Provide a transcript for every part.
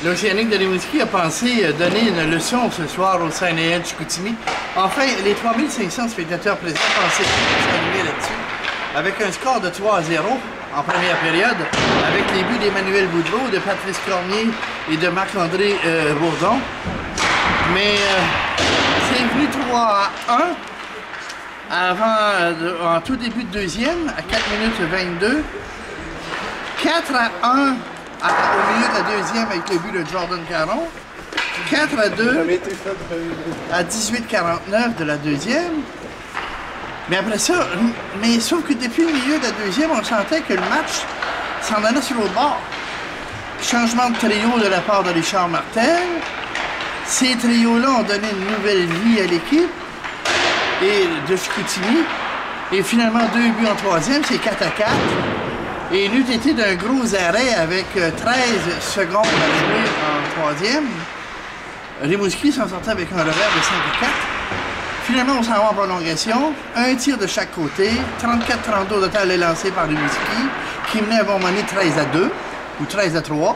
L'Océanique de Rimouski a pensé donner une leçon ce soir au Saguenay de Chicoutimi. Enfin, les 3500 spectateurs présents pensaient s'animer là-dessus. Avec un score de 3-0 en première période, avec les buts d'Emmanuel Boudreau, de Patrice Cormier et de Marc-André Bourdon. Mais c'est venu 3-1 en tout début de deuxième, à 4 minutes 22. 4-1 au milieu de la deuxième avec le but de Jordan Caron. 4-2 à 18-49 de la deuxième. Mais après ça, sauf que depuis le milieu de la deuxième, on sentait que le match s'en allait sur l'autre bord. Changement de trio de la part de Richard Martel. Ces trios-là ont donné une nouvelle vie à l'équipe et de Chicoutimi. Et finalement, 2 buts en troisième, c'est 4-4. Et il eût été d'un gros arrêt avec 13 secondes à jouer en troisième. Rimouski s'en sortait avec un revers de 5-4. Finalement, on s'en va en prolongation. Un tir de chaque côté. 34-32 au total est lancé par Rimouski, qui menait à un moment donné 13-2 ou 13-3.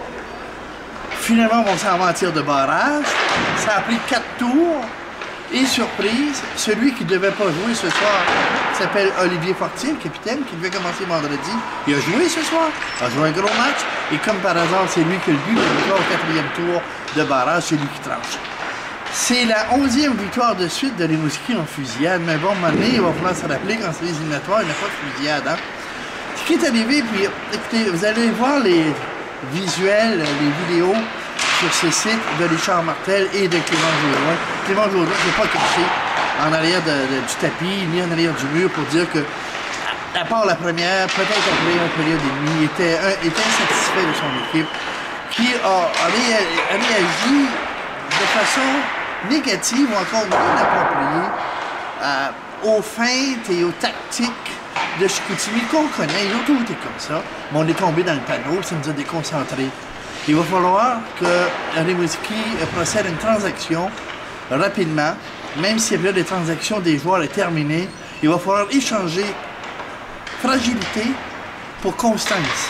Finalement, on s'en va en tir de barrage. Ça a pris 4 tours. Et surprise, celui qui ne devait pas jouer ce soir s'appelle Olivier Fortier, le capitaine, qui devait commencer vendredi. Il a joué ce soir, a joué un gros match. Et comme par hasard, c'est lui qui a le but de victoire au 4e tour de barrage, c'est lui qui tranche. C'est la 11e victoire de suite de Rimouski en fusillade. Mais bon, maintenant, il va falloir se rappeler qu'en séries éliminatoires, il n'y a pas de fusillade. Hein? Ce qui est arrivé, puis écoutez, vous allez voir les visuels, les vidéos sur ce site de Richard Martel et de Clément Jodoin. Clément Jodoin ne s'est pas caché en arrière du tapis, ni en arrière du mur pour dire que, à part la première, peut-être après une période et demie, il était insatisfait de son équipe, qui a réagi de façon négative ou encore non appropriée aux feintes et aux tactiques de Chicoutimi qu'on connaît. Ils ont tout été comme ça, mais on est tombé dans le panneau, ça nous a déconcentrés. Il va falloir que Rimouski procède à une transaction rapidement, même si la période de transaction des joueurs est terminée. Il va falloir échanger fragilité pour constance.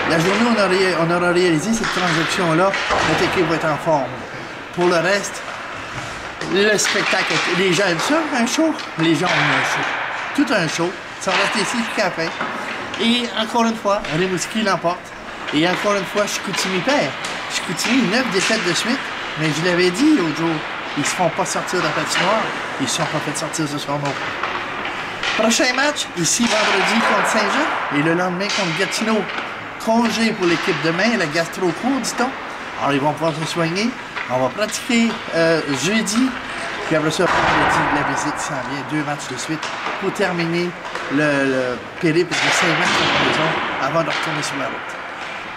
La journée où on aura réalisé cette transaction-là, notre équipe va être en forme. Pour le reste, le spectacle, les gens aiment ça, un show? Les gens aiment un show. Tout un show. Ça va rester ici jusqu'à la fin. Et encore une fois, Rimouski l'emporte. Et encore une fois, Chicoutimi perd. Chicoutimi, 9 défaites de suite. Mais je l'avais dit l'autre jour, ils ne se font pas sortir de la patinoire. Ils ne se sont pas fait sortir ce soir non plus. Prochain match, ici vendredi contre Saint-Jean. Et le lendemain contre Gatineau. Congé pour l'équipe demain, la gastro-cour, dit-on. Alors, ils vont pouvoir se soigner. On va pratiquer jeudi. Puis après ça, vendredi, la visite s'en vient. 2 matchs de suite pour terminer le périple de 5 matchs de maison avant de retourner sur la route.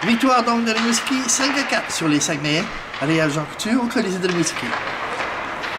Victoire donc de Rimouski, 5-4 sur les Saguenayens. Réal Jean Couture au Colisée de Rimouski.